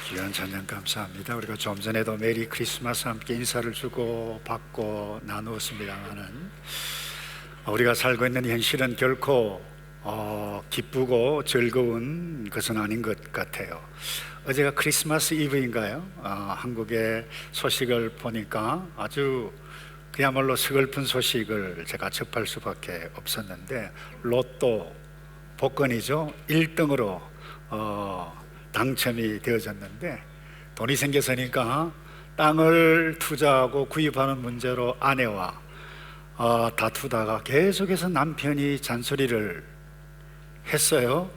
귀한 찬양 감사합니다. 우리가 좀 전에도 메리 크리스마스 함께 인사를 주고 받고 나누었습니다만은 우리가 살고 있는 현실은 결코 기쁘고 즐거운 것은 아닌 것 같아요. 어제가 크리스마스 이브인가요? 한국의 소식을 보니까 아주 그야말로 서글픈 소식을 제가 접할 수밖에 없었는데, 로또 복권이죠, 1등으로 당첨이 되어졌는데, 돈이 생겨서니까 땅을 투자하고 구입하는 문제로 아내와 다투다가 계속해서 남편이 잔소리를 했어요.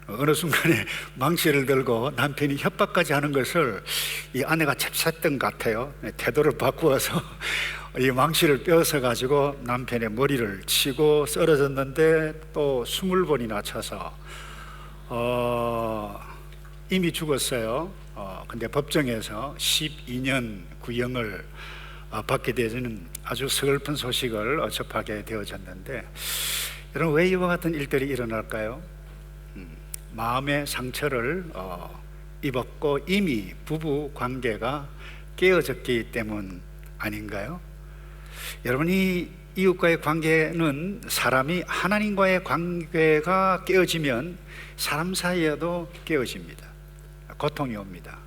어느 순간에 망치를 들고 남편이 협박까지 하는 것을 이 아내가 잽쌌던 것 같아요. 태도를 바꾸어서 이 망치를 빼앗아 가지고 남편의 머리를 치고 쓰러졌는데, 또 20번이나 쳐서 이미 죽었어요. 근데 법정에서 12년 구형을 받게 되는 아주 서글픈 소식을 접하게 되어졌는데, 여러분, 왜 이와 같은 일들이 일어날까요? 마음의 상처를 입었고 이미 부부 관계가 깨어졌기 때문 아닌가요? 여러분이 이웃과의 관계는, 사람이 하나님과의 관계가 깨어지면 사람 사이에도 깨어집니다. 고통이 옵니다.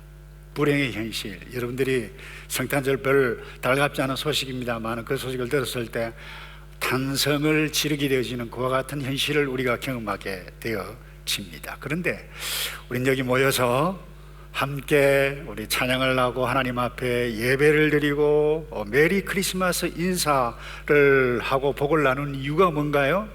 불행의 현실, 여러분들이 성탄절 별 달갑지 않은 소식입니다만 그 소식을 들었을 때 탄성을 지르게 되어지는 그와 같은 현실을 우리가 경험하게 되어집니다. 그런데 우린 여기 모여서 함께 우리 찬양을 하고 하나님 앞에 예배를 드리고 메리 크리스마스 인사를 하고 복을 나누는 이유가 뭔가요?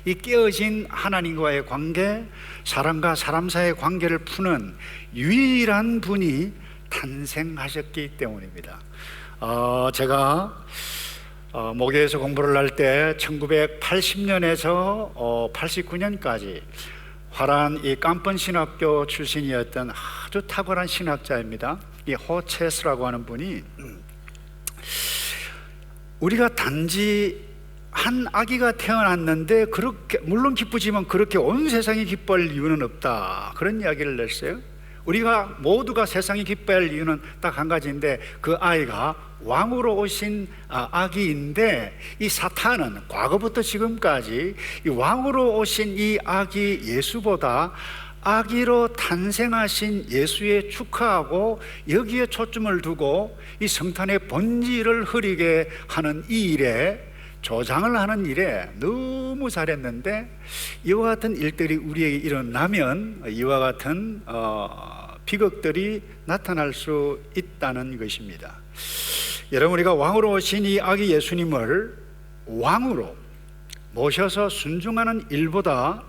이 깨어진 하나님과의 관계, 사람과 사람 사이의 관계를 푸는 유일한 분이 탄생하셨기 때문입니다. 제가 모교에서 공부를 할 때 1980년에서 89년까지 화란 이 깜번 신학교 출신이었던 아주 탁월한 신학자입니다. 이 호체스라고 하는 분이, 우리가 단지 한 아기가 태어났는데 그렇게, 물론 기쁘지만 그렇게 온 세상이 기뻐할 이유는 없다, 그런 이야기를 냈어요. 우리가 모두가 세상이 기뻐할 이유는 딱 한 가지인데, 그 아이가 왕으로 오신 아기인데, 이 사탄은 과거부터 지금까지 이 왕으로 오신 이 아기 예수보다 아기로 탄생하신 예수에 축하하고 여기에 초점을 두고 이 성탄의 본질을 흐리게 하는 이 일에, 조장을 하는 일에 너무 잘했는데, 이와 같은 일들이 우리에게 일어나면 이와 같은 비극들이 나타날 수 있다는 것입니다. 여러분, 우리가 왕으로 오신 이 아기 예수님을 왕으로 모셔서 순종하는 일보다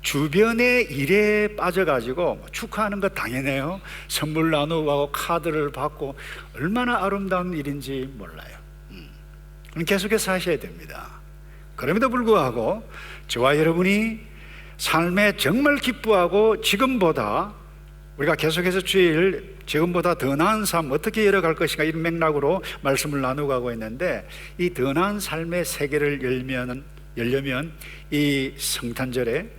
주변의 일에 빠져가지고 축하하는 거 당연해요. 선물 나누고 하고 카드를 받고 얼마나 아름다운 일인지 몰라요. 계속해서 하셔야 됩니다. 그럼에도 불구하고 저와 여러분이 삶에 정말 기뻐하고, 지금보다 우리가 계속해서 주일 지금보다 더 나은 삶 어떻게 열어갈 것인가, 이런 맥락으로 말씀을 나누고 가고 있는데, 이 더 나은 삶의 세계를 열려면 이 성탄절에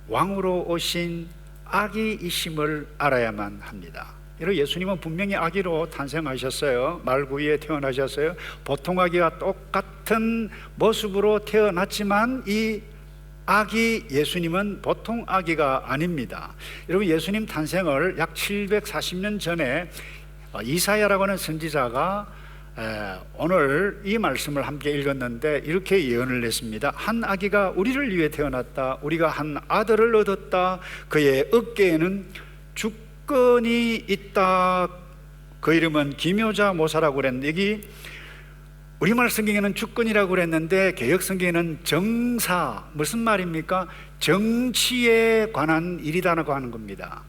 왕으로 오신 아기이심을 알아야만 합니다. 여러분, 예수님은 분명히 아기로 탄생하셨어요. 말구이에 태어나셨어요. 보통 아기와 똑같은 모습으로 태어났지만 이 아기 예수님은 보통 아기가 아닙니다. 여러분, 예수님 탄생을 약 740년 전에 이사야라고 하는 선지자가 오늘 이 말씀을 함께 읽었는데 이렇게 예언을 했습니다. 한 아기가 우리를 위해 태어났다. 우리가 한 아들을 얻었다. 그의 어깨에는 주권이 있다. 그 이름은 기묘자 모사라고 그랬는데, 여기 우리말 성경에는 주권이라고 그랬는데 개역 성경에는 정사, 무슨 말입니까? 정치에 관한 일이다라고 하는 겁니다.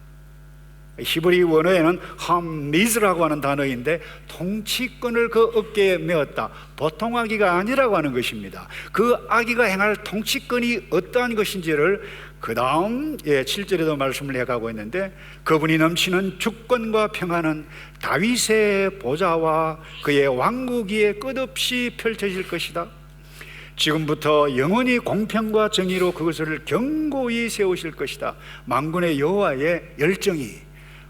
히브리 원어에는 함미즈라고 하는 단어인데, 통치권을 그 어깨에 메었다. 보통 아기가 아니라고 하는 것입니다. 그 아기가 행할 통치권이 어떠한 것인지를 그 다음 7절에도 말씀을 해가고 있는데, 그분이 넘치는 주권과 평안은 다윗의 보좌와 그의 왕국 위에 끝없이 펼쳐질 것이다. 지금부터 영원히 공평과 정의로 그것을 견고히 세우실 것이다. 만군의 여호와의 열정이,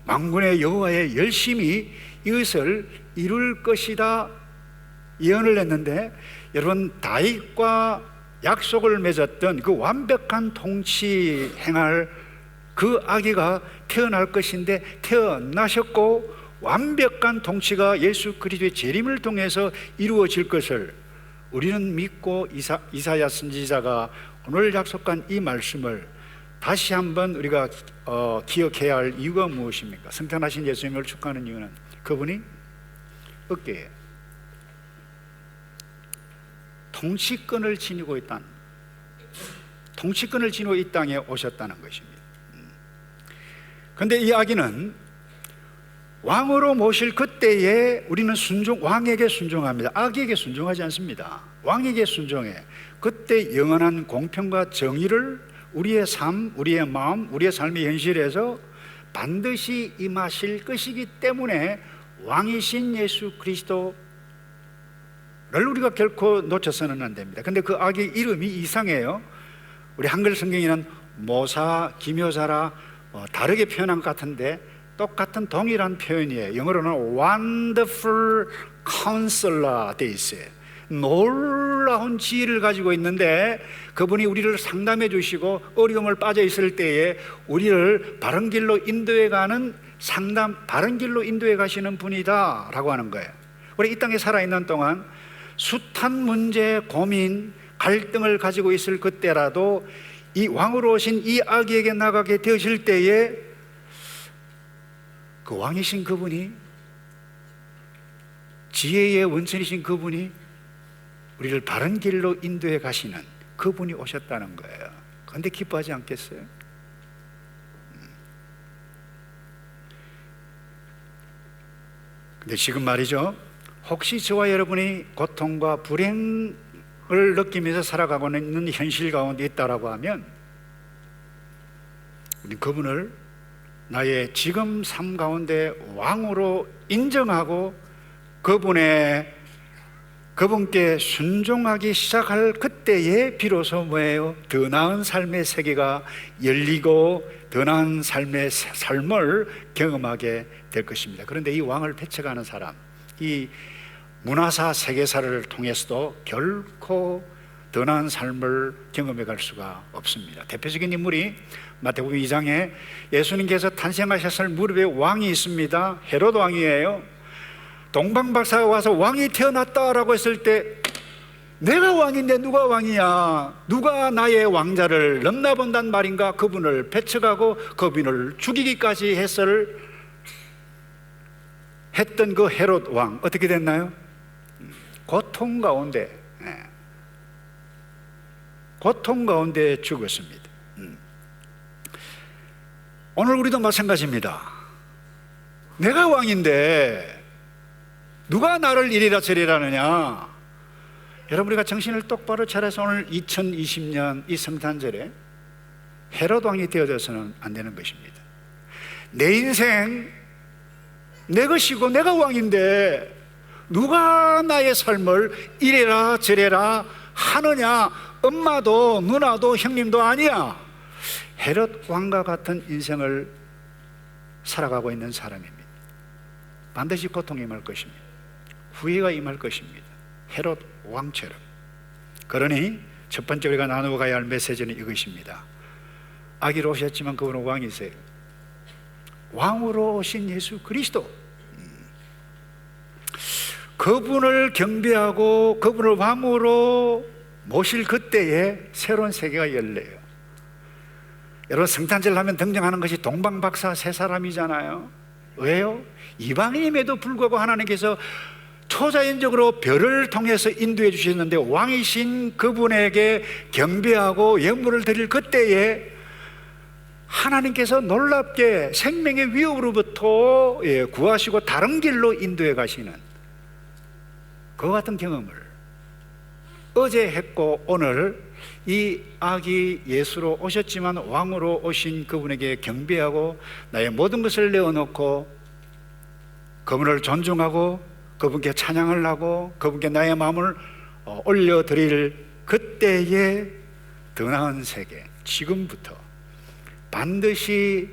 만군의 여호와의 열심이 이것을 이룰 것이다 예언을 했는데, 여러분, 다윗과 약속을 맺었던 그 완벽한 통치 행할 그 아기가 태어날 것인데 태어나셨고, 완벽한 통치가 예수 그리스도의 재림을 통해서 이루어질 것을 우리는 믿고, 이사야 선지자가 오늘 약속한 이 말씀을 다시 한번 우리가 기억해야 할 이유가 무엇입니까? 승천하신 예수님을 축하하는 이유는 그분이 어깨에 통치권을 지니고 있다는, 통치권을 지니고 이 땅에 오셨다는 것입니다. 그런데 이 아기는 왕으로 모실 그때에 우리는 왕에게 순종합니다. 아기에게 순종하지 않습니다. 왕에게 순종해. 그때 영원한 공평과 정의를 우리의 삶, 우리의 마음, 우리의 삶의 현실에서 반드시 임하실 것이기 때문에 왕이신 예수 그리스도를 우리가 결코 놓쳐서는 안 됩니다. 근데 그 아기 이름이 이상해요. 우리 한글 성경에는 모사, 기묘사라 다르게 표현한 것 같은데 똑같은 동일한 표현이에요. 영어로는 Wonderful Counselor 돼 있어요. 놀라운 지혜를 가지고 있는데 그분이 우리를 상담해 주시고 어려움을 빠져 있을 때에 우리를 바른 길로 인도해 가는 바른 길로 인도해 가시는 분이다 라고 하는 거예요. 우리 이 땅에 살아있는 동안 숱한 문제, 고민, 갈등을 가지고 있을 그때라도 이 왕으로 오신 이 아기에게 나가게 되실 때에 그 왕이신 그분이, 지혜의 원천이신 그분이 우리를 바른 길로 인도해 가시는 그분이 오셨다는 거예요. 그런데 기뻐하지 않겠어요? 근데 지금 말이죠, 혹시 저와 여러분이 고통과 불행을 느끼면서 살아가고 있는 현실 가운데 있다라고 하면 우리 그분을 나의 지금 삶 가운데 왕으로 인정하고 그분께 순종하기 시작할 그때에 비로소 뭐예요? 더 나은 삶의 세계가 열리고 더 나은 삶을 경험하게 될 것입니다. 그런데 이 왕을 배척하는 사람, 이 문화사 세계사를 통해서도 결코 더 나은 삶을 경험해 갈 수가 없습니다. 대표적인 인물이 마태복음 2장에 예수님께서 탄생하셨을 무렵에 왕이 있습니다. 헤롯 왕이에요. 동방박사가 와서 왕이 태어났다라고 했을 때 내가 왕인데 누가 왕이야? 누가 나의 왕자를 넘나본단 말인가? 그분을 배척하고 그분을 죽이기까지 했던 그 헤롯 왕 어떻게 됐나요? 고통 가운데 죽었습니다. 오늘 우리도 마찬가지입니다. 내가 왕인데 누가 나를 이리라 저리라 하느냐? 여러분, 우리가 정신을 똑바로 차려서 오늘 2020년 이 성탄절에 헤롯 왕이 되어져서는 안 되는 것입니다. 내 인생 내 것이고 내가 왕인데 누가 나의 삶을 이래라 저래라 하느냐? 엄마도 누나도 형님도 아니야. 헤롯 왕과 같은 인생을 살아가고 있는 사람입니다. 반드시 고통이 임할 것입니다. 후회가 임할 것입니다. 헤롯 왕처럼. 그러니 첫 번째 우리가 나누어 가야 할 메시지는 이것입니다. 아기로 오셨지만 그분은 왕이세요. 왕으로 오신 예수 그리스도, 그분을 경배하고 그분을 왕으로 모실 그때에 새로운 세계가 열려요. 여러분, 성탄절 하면 등장하는 것이 동방박사 세 사람이잖아요. 왜요? 이방인임에도 불구하고 하나님께서 초자연적으로 별을 통해서 인도해 주셨는데 왕이신 그분에게 경배하고 영물을 드릴 그때에 하나님께서 놀랍게 생명의 위협으로부터 구하시고 다른 길로 인도해 가시는 그 같은 경험을 어제 했고, 오늘 이 아기 예수로 오셨지만 왕으로 오신 그분에게 경배하고 나의 모든 것을 내어놓고 그분을 존중하고 그분께 찬양을 하고 그분께 나의 마음을 올려드릴 그때의 더 나은 세계, 지금부터 반드시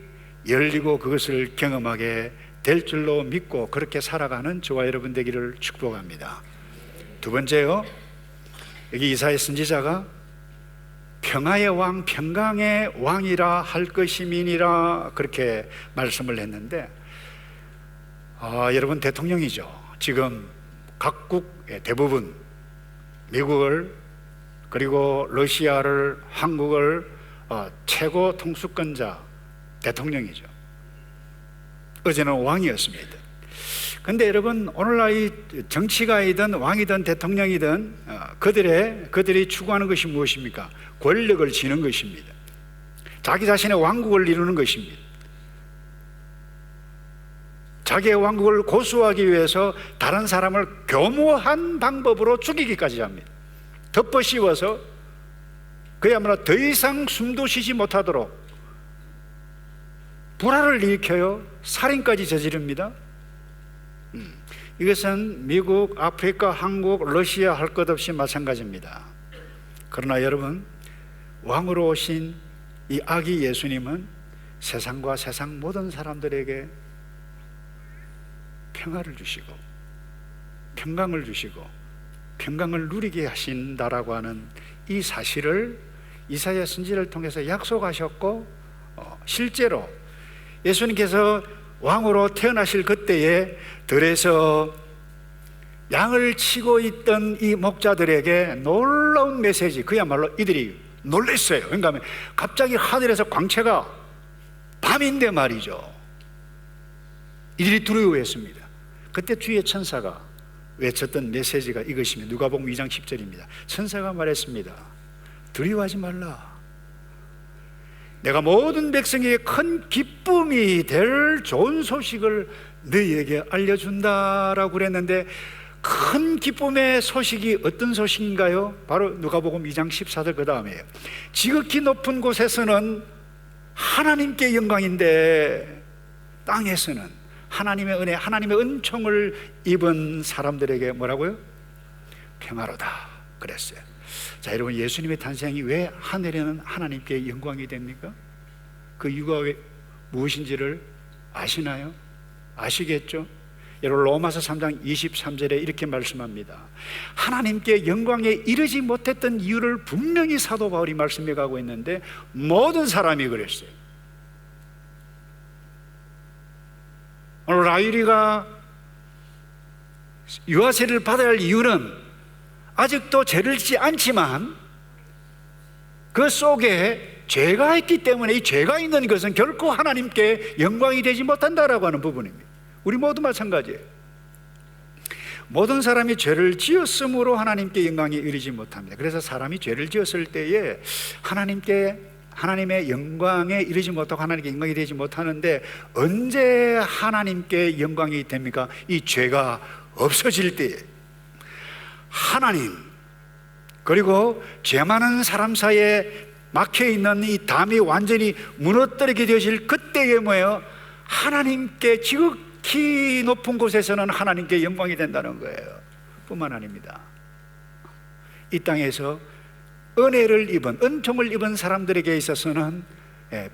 열리고 그것을 경험하게 될 줄로 믿고 그렇게 살아가는 저와 여러분 되기를 축복합니다. 두 번째요, 여기 이사야 선지자가 평화의 왕, 평강의 왕이라 할 것임이니라 그렇게 말씀을 했는데, 여러분 대통령이죠. 지금 각국 대부분 미국을, 그리고 러시아를, 한국을 최고 통수권자 대통령이죠. 어제는 왕이었습니다. 근데 여러분, 오늘날 이 정치가이든 왕이든 대통령이든 그들이 추구하는 것이 무엇입니까? 권력을 쥐는 것입니다. 자기 자신의 왕국을 이루는 것입니다. 자기의 왕국을 고수하기 위해서 다른 사람을 교묘한 방법으로 죽이기까지 합니다. 덮어 씌워서 그야말로 더 이상 숨도 쉬지 못하도록 불화를 일으켜요. 살인까지 저지릅니다. 이것은 미국, 아프리카, 한국, 러시아 할 것 없이 마찬가지입니다. 그러나 여러분, 왕으로 오신 이 아기 예수님은 세상과 세상 모든 사람들에게 평화를 주시고 평강을 주시고 평강을 누리게 하신다라고 하는 이 사실을 이사야 선지자를 통해서 약속하셨고, 실제로 예수님께서 왕으로 태어나실 그때에 들에서 양을 치고 있던 이 목자들에게 놀라운 메시지, 그야말로 이들이 놀랐어요. 그러니까 갑자기 하늘에서 광채가, 밤인데 말이죠, 이들이 두려워했습니다. 그때 주의 천사가 외쳤던 메시지가 이것입니다. 누가복음 2장 10절입니다. 천사가 말했습니다. 두려워하지 말라. 내가 모든 백성에게 큰 기쁨이 될 좋은 소식을 너희에게 알려준다라고 그랬는데, 큰 기쁨의 소식이 어떤 소식인가요? 바로 누가복음 2장 14절 그 다음에요. 지극히 높은 곳에서는 하나님께 영광인데 땅에서는 하나님의 은혜, 하나님의 은총을 입은 사람들에게 뭐라고요? 평화로다 그랬어요. 자, 여러분, 예수님의 탄생이 왜 하늘에는 하나님께 영광이 됩니까? 그 이유가 무엇인지를 아시나요? 아시겠죠? 여러분, 로마서 3장 23절에 이렇게 말씀합니다. 하나님께 영광에 이르지 못했던 이유를 분명히 사도 바울이 말씀해 가고 있는데, 모든 사람이 그랬어요. 오늘 라율이가 유아세를 받아야 할 이유는 아직도 죄를 짓지 않지만 그 속에 죄가 있기 때문에, 이 죄가 있는 것은 결코 하나님께 영광이 되지 못한다라고 하는 부분입니다. 우리 모두 마찬가지예요. 모든 사람이 죄를 지었으므로 하나님께 영광이 이르지 못합니다. 그래서 사람이 죄를 지었을 때에 하나님의 영광에 이르지 못하고 하나님께 영광이 되지 못하는데, 언제 하나님께 영광이 됩니까? 이 죄가 없어질 때에 하나님, 그리고 죄 많은 사람 사이에 막혀있는 이 담이 완전히 무너뜨리게 되어질 그때에 뭐예요? 하나님께, 지극히 높은 곳에서는 하나님께 영광이 된다는 거예요. 뿐만 아닙니다. 이 땅에서 은혜를 입은, 은총을 입은 사람들에게 있어서는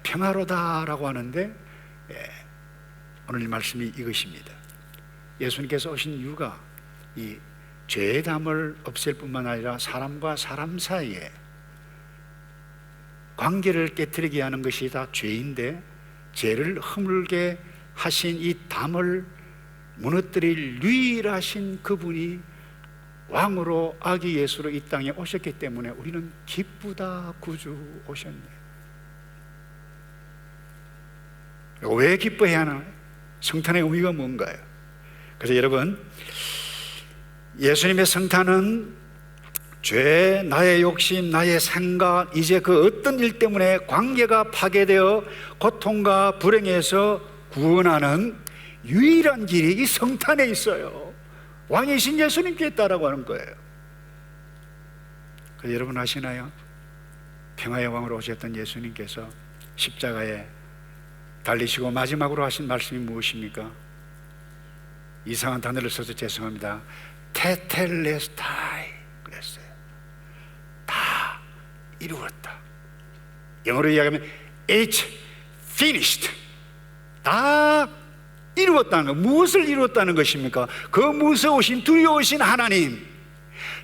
평화로다라고 하는데, 오늘 말씀이 이것입니다. 예수님께서 오신 이유가 이 죄의 담을 없앨 뿐만 아니라 사람과 사람 사이에 관계를 깨트리게 하는 것이 다 죄인데, 죄를 허물게 하신 이 담을 무너뜨릴 유일하신 그분이 왕으로 아기 예수로 이 땅에 오셨기 때문에 우리는 기쁘다. 구주 오셨네. 왜 기뻐해야 하나? 성탄의 의미가 뭔가요? 그래서 여러분, 예수님의 성탄은 죄, 나의 욕심, 나의 생각, 이제 그 어떤 일 때문에 관계가 파괴되어 고통과 불행에서 구원하는 유일한 길이 이 성탄에 있어요. 왕이신 예수님께 있다라고 하는 거예요. 그래서 여러분 아시나요? 평화의 왕으로 오셨던 예수님께서 십자가에 달리시고 마지막으로 하신 말씀이 무엇입니까? 이상한 단어를 써서 죄송합니다. 테텔레스타이 그랬어요. 다 이루었다. 영어로 이야기하면 It's finished. 다 이루었다는 것. 무엇을 이루었다는 것입니까? 그 무서우신 두려우신 하나님,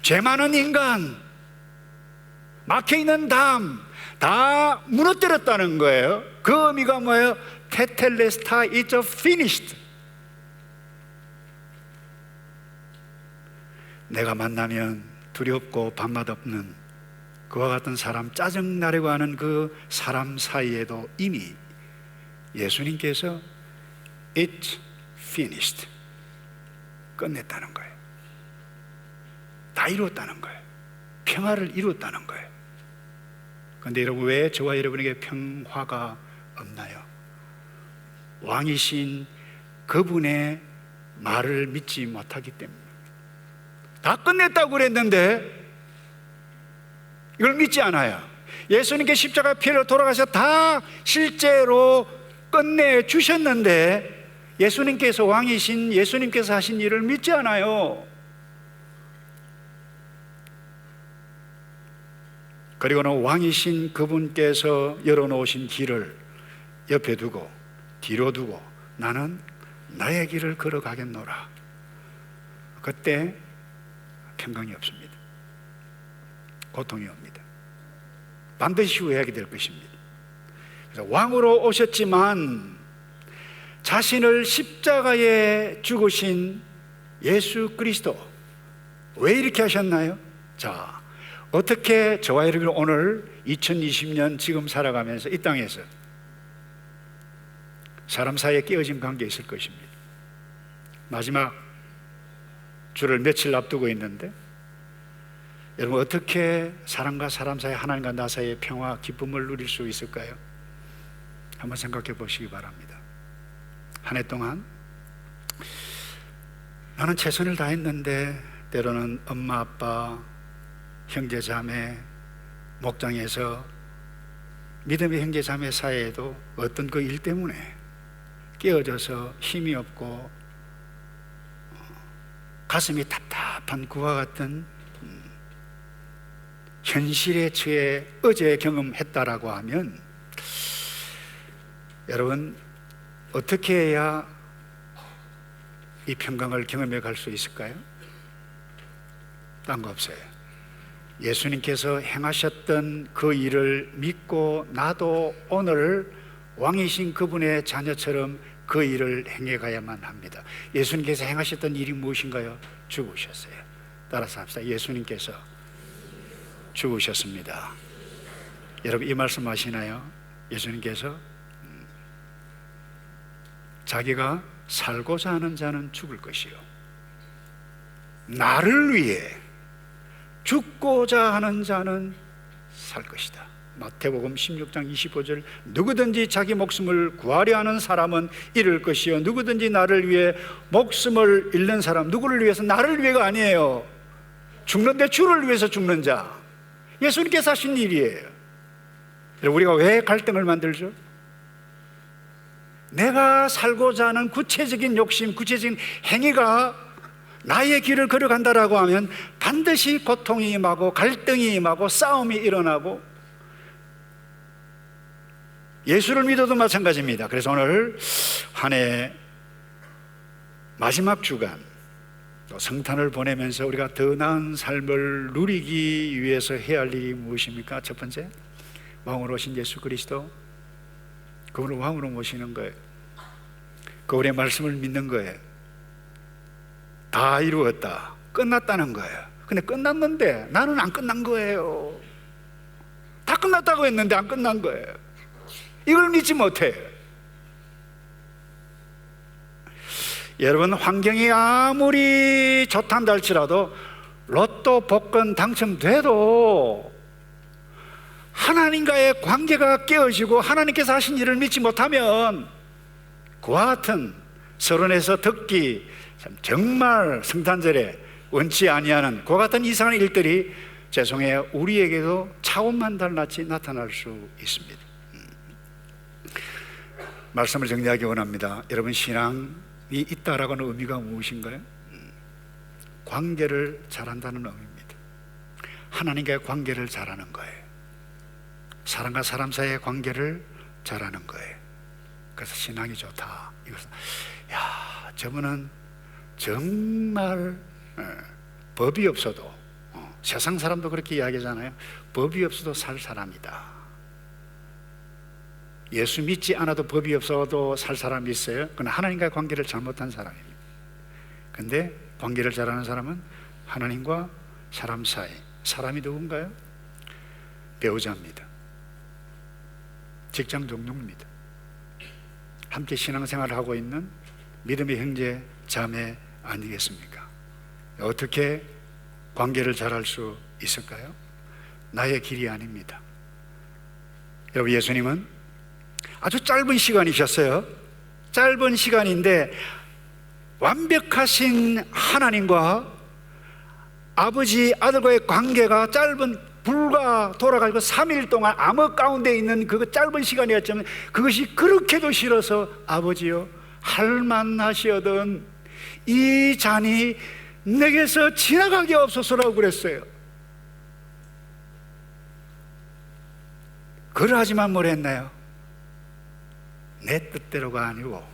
죄 많은 인간, 막혀있는 담 다 무너뜨렸다는 거예요. 그 의미가 뭐예요? 테텔레스타 is finished. 내가 만나면 두렵고 밤맛 없는 그와 같은 사람, 짜증나려고 하는 그 사람 사이에도 이미 예수님께서 It's finished. 끝냈다는 거예요. 다 이루었다는 거예요. 평화를 이루었다는 거예요. 그런데 여러분, 왜 저와 여러분에게 평화가 없나요? 왕이신 그분의 말을 믿지 못하기 때문에. 다 끝냈다고 그랬는데 이걸 믿지 않아요. 예수님께 십자가 피로 돌아가셔 다 실제로 끝내주셨는데 예수님께서 왕이신 예수님께서 하신 일을 믿지 않아요. 그리고는 왕이신 그분께서 열어놓으신 길을 옆에 두고 뒤로 두고 나는 나의 길을 걸어가겠노라. 그때 평강이 없습니다. 고통이 옵니다. 반드시 후회하게 될 것입니다. 그래서 왕으로 오셨지만 자신을 십자가에 죽으신 예수 그리스도, 왜 이렇게 하셨나요? 자, 어떻게 저와 여러분 오늘 2020년 지금 살아가면서 이 땅에서 사람 사이에 끼어진 관계 있을 것입니다. 마지막 주를 며칠 앞두고 있는데 여러분, 어떻게 사람과 사람 사이, 하나님과 나 사이의 평화, 기쁨을 누릴 수 있을까요? 한번 생각해 보시기 바랍니다. 한 해 동안 나는 최선을 다했는데 때로는 엄마, 아빠, 형제, 자매, 목장에서 믿음의 형제, 자매 사이에도 어떤 그 일 때문에 깨어져서 힘이 없고 가슴이 답답한 그와 같은 현실에 처해 어제 경험했다라고 하면 여러분, 어떻게 해야 이 평강을 경험해 갈 수 있을까요? 딴 거 없어요. 예수님께서 행하셨던 그 일을 믿고 나도 오늘 왕이신 그분의 자녀처럼 그 일을 행해 가야만 합니다. 예수님께서 행하셨던 일이 무엇인가요? 죽으셨어요. 따라서 합시다. 예수님께서 죽으셨습니다. 여러분, 이 말씀 아시나요? 예수님께서 자기가 살고자 하는 자는 죽을 것이요 나를 위해 죽고자 하는 자는 살 것이다. 마태복음 16장 25절, 누구든지 자기 목숨을 구하려 하는 사람은 잃을 것이요 누구든지 나를 위해 목숨을 잃는 사람, 누구를 위해서? 나를 위해가 아니에요. 죽는데 주를 위해서 죽는 자, 예수님께서 하신 일이에요. 우리가 왜 갈등을 만들죠? 내가 살고자 하는 구체적인 욕심, 구체적인 행위가 나의 길을 걸어간다라고 하면 반드시 고통이 임하고 갈등이 임하고 싸움이 일어나고, 예수를 믿어도 마찬가지입니다. 그래서 오늘 한 해 마지막 주간 또 성탄을 보내면서 우리가 더 나은 삶을 누리기 위해서 해야 할 일이 무엇입니까? 첫 번째, 왕으로 오신 예수 그리스도, 그분을 왕으로 모시는 거예요. 그분의 말씀을 믿는 거예요. 다 이루었다, 끝났다는 거예요. 근데 끝났는데 나는 안 끝난 거예요. 다 끝났다고 했는데 안 끝난 거예요. 이걸 믿지 못해요. 여러분, 환경이 아무리 좋단다 할지라도 로또 복권 당첨돼도 하나님과의 관계가 깨어지고 하나님께서 하신 일을 믿지 못하면 그와 같은 서론에서 듣기 정말 성탄절에 원치 아니하는 그와 같은 이상한 일들이 죄송해요, 우리에게도 차원만 달같이 나타날 수 있습니다. 말씀을 정리하기 원합니다. 여러분, 신앙이 있다라고 하는 의미가 무엇인가요? 관계를 잘한다는 의미입니다. 하나님과의 관계를 잘하는 거예요. 사람과 사람 사이의 관계를 잘하는 거예요. 그래서 신앙이 좋다. 이것은 저분은 정말 법이 없어도 세상 사람도 그렇게 이야기하잖아요. 법이 없어도 살 사람이다. 예수 믿지 않아도 법이 없어도 살 사람이 있어요. 그건 하나님과의 관계를 잘못한 사람입니다. 근데 관계를 잘하는 사람은 하나님과 사람 사이, 사람이 누군가요? 배우자입니다. 직장 동료입니다. 함께 신앙생활을 하고 있는 믿음의 형제 자매 아니겠습니까? 어떻게 관계를 잘할 수 있을까요? 나의 길이 아닙니다. 여러분, 예수님은 아주 짧은 시간이셨어요. 짧은 시간인데 완벽하신 하나님과 아버지 아들과의 관계가 불과 돌아가지고 3일 동안 암흑 가운데 있는 그 짧은 시간이었지만 그것이 그렇게도 싫어서 아버지여 할만하시거든 이 잔이 내게서 지나가게 없소서라고 그랬어요. 그러하지만 뭘 했나요? 내 뜻대로가 아니고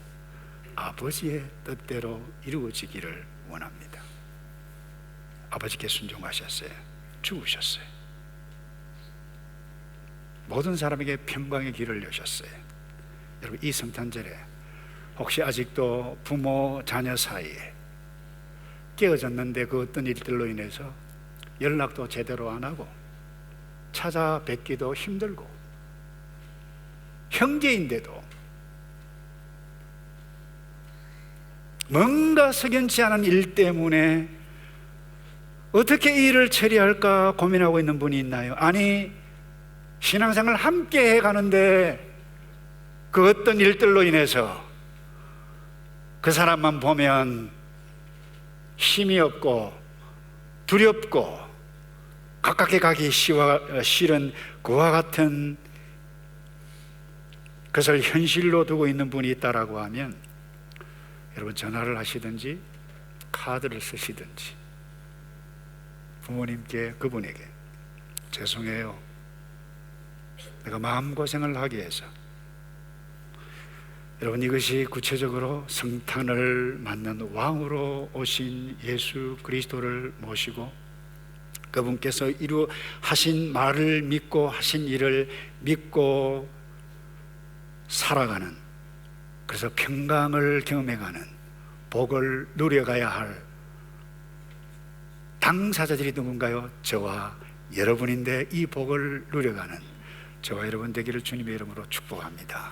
아버지의 뜻대로 이루어지기를 원합니다. 아버지께 순종하셨어요. 죽으셨어요. 모든 사람에게 평강의 길을 여셨어요. 여러분, 이 성탄절에 혹시 아직도 부모 자녀 사이에 깨어졌는데 그 어떤 일들로 인해서 연락도 제대로 안 하고 찾아뵙기도 힘들고 형제인데도 뭔가 석연치 않은 일 때문에 어떻게 이 일을 처리할까 고민하고 있는 분이 있나요? 아니, 신앙생활 함께 해가는데 그 어떤 일들로 인해서 그 사람만 보면 힘이 없고 두렵고 가깝게 가기 싫은 그와 같은 그것을 현실로 두고 있는 분이 있다라고 하면 여러분, 전화를 하시든지 카드를 쓰시든지 부모님께, 그분에게 죄송해요, 내가 마음고생을 하게 해서. 여러분, 이것이 구체적으로 성탄을 맞는 왕으로 오신 예수 그리스도를 모시고 그분께서 하신 말을 믿고 하신 일을 믿고 살아가는, 그래서 평강을 경험해가는, 복을 누려가야 할 당사자들이 누군가요? 저와 여러분인데 이 복을 누려가는 저와 여러분 되기를 주님의 이름으로 축복합니다.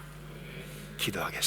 기도하겠습니다.